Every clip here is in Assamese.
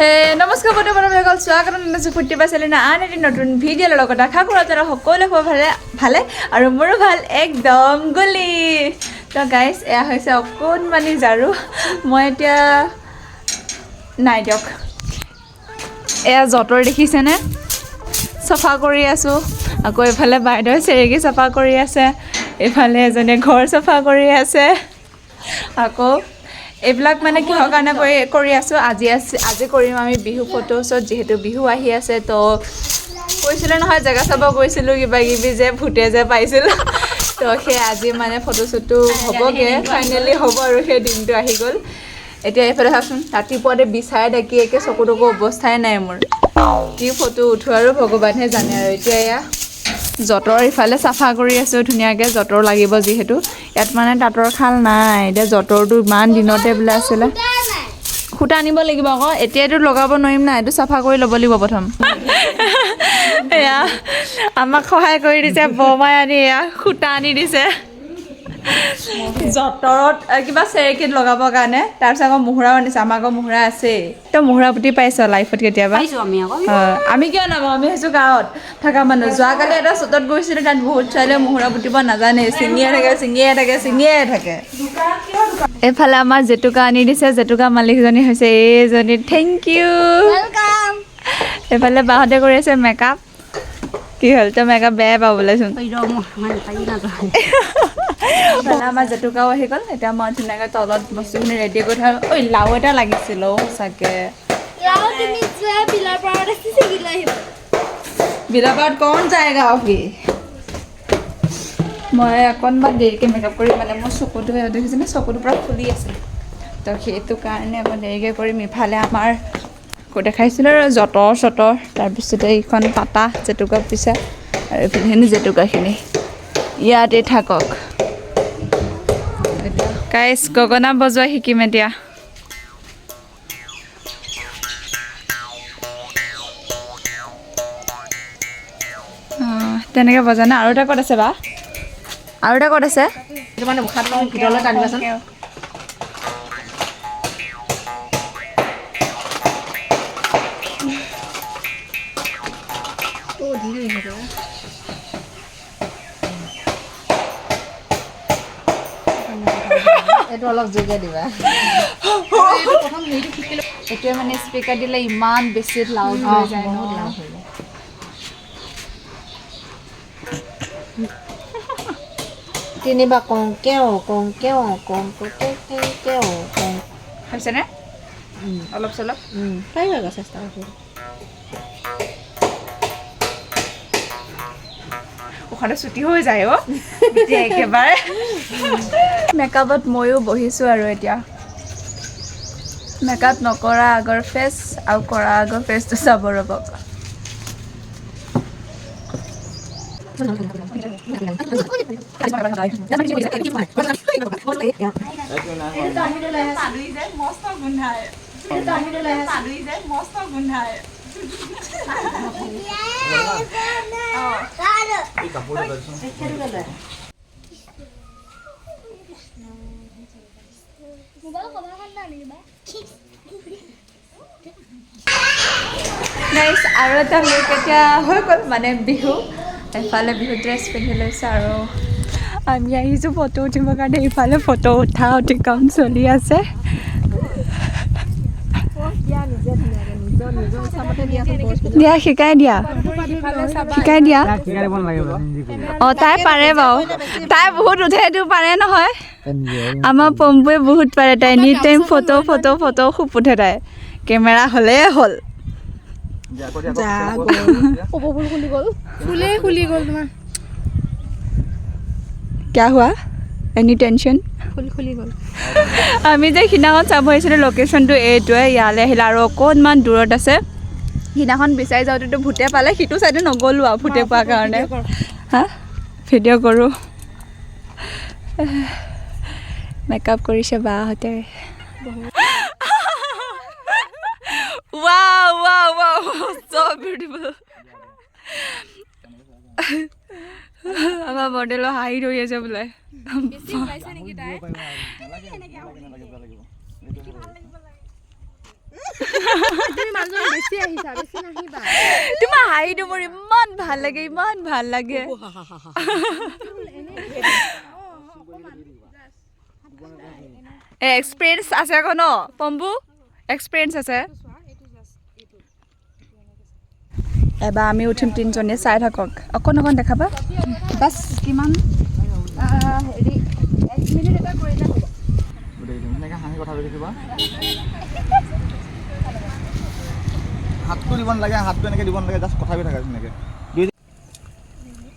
নমস্কাৰ বন্ধুসকল, স্বাগতম জনাইছোঁ ফুৰ্তি পাইছিলে আন এটি নতুন ভিডিঅ'ৰ লগত। আশা কৰোঁ আপোনালোক সকলোৱে খুব ভালে আৰু মোৰো ভাল একদম গুলি। তো গাইজ, এয়া হৈছে অকণমানি ঝাৰু। মই এতিয়া নাই দিয়ক, এয়া যঁতৰ দেখিছেনে, চাফা কৰি আছোঁ। আকৌ এইফালে বাইদেৱে চেৰেকী চাফা কৰি আছে, এইফালে এজনীয়ে ঘৰ চাফা কৰি আছে। আকৌ এইবিলাক মানে কিহৰ কাৰণে কৰি আছোঁ, আজি কৰিম আমি বিহু ফটোশ্বুট। যিহেতু বিহু আহি আছে, তো কৈছিলোঁ নহয় জেগা চাব গৈছিলোঁ, কিবা কিবি যে ভূতে যে পাইছিলোঁ। তো সেই আজি মানে ফটোশ্বুটটো হ'বগৈ, ফাইনেলি হ'ব আৰু সেই দিনটো আহি গ'ল। এতিয়া এইফালে চাওকচোন, ৰাতিপুৱাতে বিচাৰে ডাকি একে চকু তকু অৱস্থাই নাই মোৰ। কি ফটো উঠোঁ আৰু ভগৱানহে জানে আৰু। এতিয়া এয়া যঁতৰ ইফালে চাফা কৰি আছোঁ ধুনীয়াকৈ, যঁতৰ লাগিব যিহেতু। ইয়াত মানে তাঁতৰ শাল নাই। এতিয়া যঁতৰটো ইমান দিনতে বোলে আছিলে, সূতা আনিব লাগিব আকৌ। এতিয়াতো লগাব নোৱাৰিম না, এইটো চাফা কৰি ল'ব লাগিব প্ৰথম। এয়া আমাক সহায় কৰি দিছে বৰমাই, আনি এয়া সূতা আনি দিছে যঁতৰত, কিবা চেৰেকীত লগাবৰ কাৰণে। তাৰপিছত আকৌ মুহুৰাও আনিছে, আমাৰ আকৌ মুহুৰা আছেই। তো মুহুৰা পুতি পাইছ লাইফত কেতিয়াবা? আমি কিয় নাপাওঁ, আমি হৈছোঁ গাঁৱত থকা মানুহ। যোৱাকালি এটা চুটত গৈছিলোঁ, তাত বহুত ছোৱালীয়ে মুহুৰা পুতিব নাজানে, ছিঙিয়ে থাকে। এইফালে আমাৰ জেতুকা আনি দিছে, জেতুকা মালিকজনী হৈছে এইজনী, থেংক ইউ। এইফালে বাহঁতে কৰি আছে মেকআপ। কি হ'ল, তই মেকআপ বেয়াই পাওঁ বোলেচোন। আমাৰ জেতুকাও আহি গ'ল। এতিয়া মই ধুনীয়াকৈ তলত বস্তুখিনি ৰেডি কৰি থওঁ। ঐ লাও এটা লাগিছিল অ' সঁচাকৈ। বিলাপাৰত কৌন যায়গা অভি? মই অকণমান দেৰিকৈ মেকআপ কৰিম, মানে মোৰ চকুটো দেখিছেনে, চকুটোৰ পৰা ফুলি আছে। তো সেইটো কাৰণে অকণ দেৰিকৈ কৰিম। ইফালে আমাৰ দেখাইছিলোঁ আৰু যঁতৰ, তাৰপিছতে এইখন পাতা জেতুকা পিছা, আৰু এইফালে জেতুকাখিনি ইয়াতে থাকক। গাইজ, গগনা বজোৱা শিকিম এতিয়া। তেনেকৈ বজানা। আৰু এটা ক'ত আছে বা? আৰু এটা ক'ত আছে? মানে মুখাত ভিতৰলৈ টানিবাচোন। এইটো অলপ জোগে দিবা। এইটোৱে মানে স্পীকাৰ দিলে ইমান বেছি লাউড হৈ যায় ন। তিনিবাৰ হৈছেনে অলপ চলপ? পাৰিবা চেষ্টা কৰিছোঁ। উশাহটো ছুটি হৈ যায় অ' এতিয়া একেবাৰে। মেকআপত ময়ো বহিছোঁ আৰু এতিয়া। মেকআপ নকৰা আগৰ ফেচ আৰু কৰা আগৰ ফেচটো চাব ৰ'ব। গাইজ, আৰু এটা লুক এতিয়া হৈ গ'ল, মানে বিহু। এফালে বিহু ড্ৰেছ পিন্ধি লৈছে আৰু আমি আহিছোঁ ফটো উঠিবৰ কাৰণে। ইফালে ফটো উঠি কাম চলি আছে। দিয়া শিকাই দিয়া। অঁ, তাই পাৰে বাৰু, তাই বহুত উঠেটো পাৰে নহয়। আমাৰ পম্পুৱে বহুত পাৰে, তাই এনি টাইম ফটো খুব উঠে তাই। কেমেৰা হ'লেই হ'ল। क्या हुआ? Any tension? খুলি গ'ল। আমি যে সিদিনাখন চাব আহিছিলোঁ, লোকেশ্যনটো এইটোৱে। ইয়ালৈ আহিলে আৰু অকণমান দূৰত আছে। সিদিনাখন বিচাৰি যাওঁতেতো ভূতে পালে, সিটো চাইডে নগ'লোঁ আৰু ভূতে পোৱাৰ কাৰণে। হা, ভিডিঅ' কৰোঁ। মেকআপ কৰিছে বাহঁতে। Wow, so beautiful. আমাৰ মডেলৰ হাঁহি ধৰি আছে বোলে। মানুহজন বেছি আহিছা বেছি নাহিবা তোমাৰ হাঁহিটো মোৰ ইমান ভাল লাগে ইমান ভাল লাগে এক্সপিৰিয়েঞ্চ আছে আকৌ ন পম্বু এক্সপিৰিয়েঞ্চ আছে এবাৰ আমি উঠিম তিনিজনীয়ে চাই থাকক অকণ অকণ দেখাবা বাছ কিমান হেৰি 1 মিনিট এটা কৰিলে হ'ব এনেকৈ হাঁহি কথা পাতি থাকিবা হাতটো দিব নালাগে হাতটো এনেকৈ দিব নালাগে জাষ্ট কথা পাতি থাকা ধুনীয়াকৈ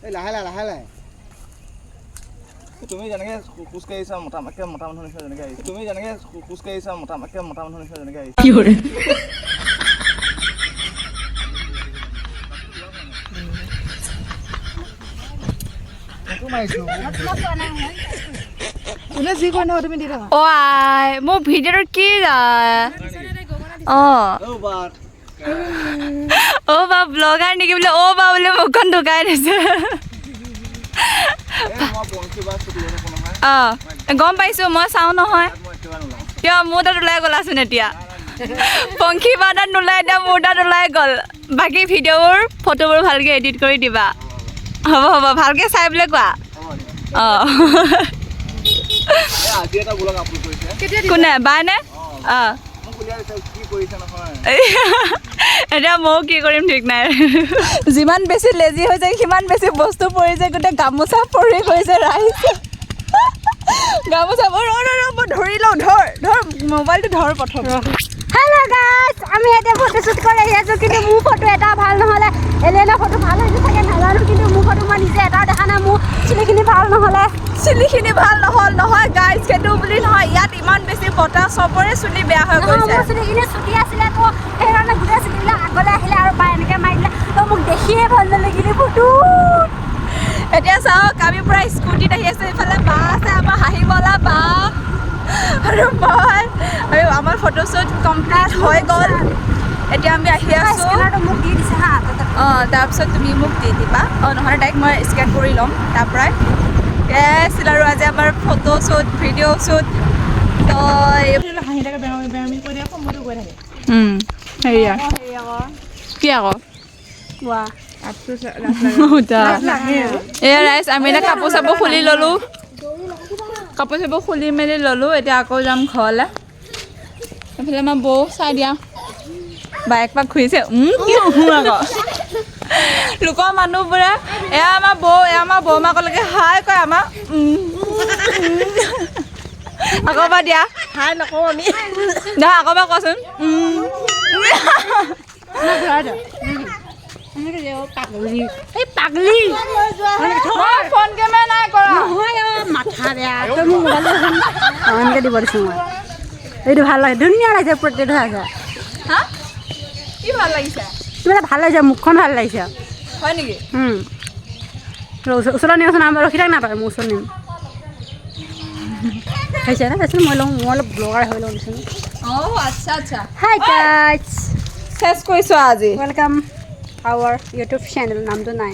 এই লাহে লাহে লাহে লাহে তুমি যেনেকৈ খোজকাঢ়ি আহিছা মতা মানুহ নিচিনা যেনেকৈ আহিছা তুমি যেনেকৈ খোজকাঢ়ি আহিছা মতা মানুহ নিচিনা যেনেকৈ আহিছা কি কৰে অ' আই মোৰ ভিডিঅ'টো কি অ' বা ব্লগাৰ নেকি বোলে অ' বা বোলে মুখখন ঢুকাই দিছে অঁ গম পাইছোঁ মই চাওঁ নহয় কিয় মোৰ তাত ওলাই গ'লাচোন এতিয়া পংখী বা তাত নোলাই এতিয়া মোৰ তাত ওলাই গ'ল বাকী ভিডিঅ'বোৰ ফটোবোৰ ভালকৈ এডিট কৰি দিবা হ'ব হ'ব ভালকৈ চাই বোলে কোৱা অঁ কোনে বায়নে অঁ এতিয়া ময়ো কি কৰিম ঠিক নাই যিমান বেছি লেজি হৈ যায় সিমান বেছি বস্তু পৰি যায় গোটেই গামোচা পৰি গৈছে ৰাইজ গামোচা মই ধৰি লওঁ ধৰ মোবাইলটো ধৰ প্ৰথম হেল্ল' গাইছ আমি এতিয়া ফটোশ্বুট কৰি আহি আছোঁ কিন্তু মোৰ ফটো এটা ভাল নহ'লে এলিয়েনৰ ফটো ভাল হৈছে চাগে নাজানো কিন্তু মোৰ ফটো মই নিজে এটাও দেখা নাই মোৰ চুলিখিনি ভাল নহ'লে চুলিখিনি ভাল নহ'ল নহয় গাইজ সেইটো বুলি নহয় ইয়াত ইমান বেছি বতাহ চবৰে চুলি বেয়া হৈ গৈছে মোৰ চুলিখিনি ছুটি আছিলে তো সেইকাৰণে গোটেই চুলিবিলাক আগলৈ আহিলে আৰু বা এনেকৈ মাৰি দিলে তো মোক দেখিয়ে ভাল নালাগিলে ফটো এতিয়া চাওক আমি পূৰা স্কুটিত আহি আছোঁ ইফালে বা আছে আমাৰ হাঁহিবলা বা আৰু মই আৰু আমাৰ ফটোশ্বুট কমপ্লিট হৈ গ'ল এতিয়া আমি আহি আছোঁ স্কেনাৰটো মোক দি দিছে হা অঁ তাৰপিছত তুমি মোক দি দিবা অঁ নহ'লে তাইক মই স্কেন কৰি ল'ম তাৰপৰাই আছিল আৰু আজি আমাৰ ফটোশ্বুট ভিডিঅ' শ্বুট তো হেৰিয়া কি আকৌ এয়া ৰাইজ আমি এতিয়া কাপোৰ চাপোৰ খুলি ল'লোঁ কাপোৰ চাপোৰ খুলি মেলি ল'লোঁ এতিয়া আকৌ যাম ঘৰলৈ এইফালে আমাৰ বৌ চাই দিয়া বাইক পাক ঘূৰিছে কি শুনো আকৌ লোকৰ মানুহবোৰে এয়া আমাৰ বৌমাকলৈকে হাই কয় আমাৰ আকৌ বা দিয়া হাই নকওঁ আমি নহয় আকৌ বা কচোন এই পাগলি মই ফোন কেমেৰা নাই কৰা নহয় মাথা বেয়া তই মোক মোবাইলটো এনেকৈ দিব দিছোঁ মই এইটো ভাল লাগে ধুনীয়া লাগিছে প্ৰত্যেকটো আছে হা কি ভাল লাগিছে কিবা এটা ভাল লাগিছে মুখখন ভাল লাগিছে হয় নেকি ওচৰত নিবাচোন আমাৰ ৰখি থাক না তই মোৰ ওচৰত নিম হৈছে না দেচোন মই অলপ ব্লগাৰ হৈ লওঁ দেচোন অঁ আচ্ছা আচ্ছা হাই গাইজ চেছ কৰিছোঁ আজি ৱেলকাম আৱাৰ ইউটিউব চেনেল নামটো নাই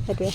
সেইটোৱে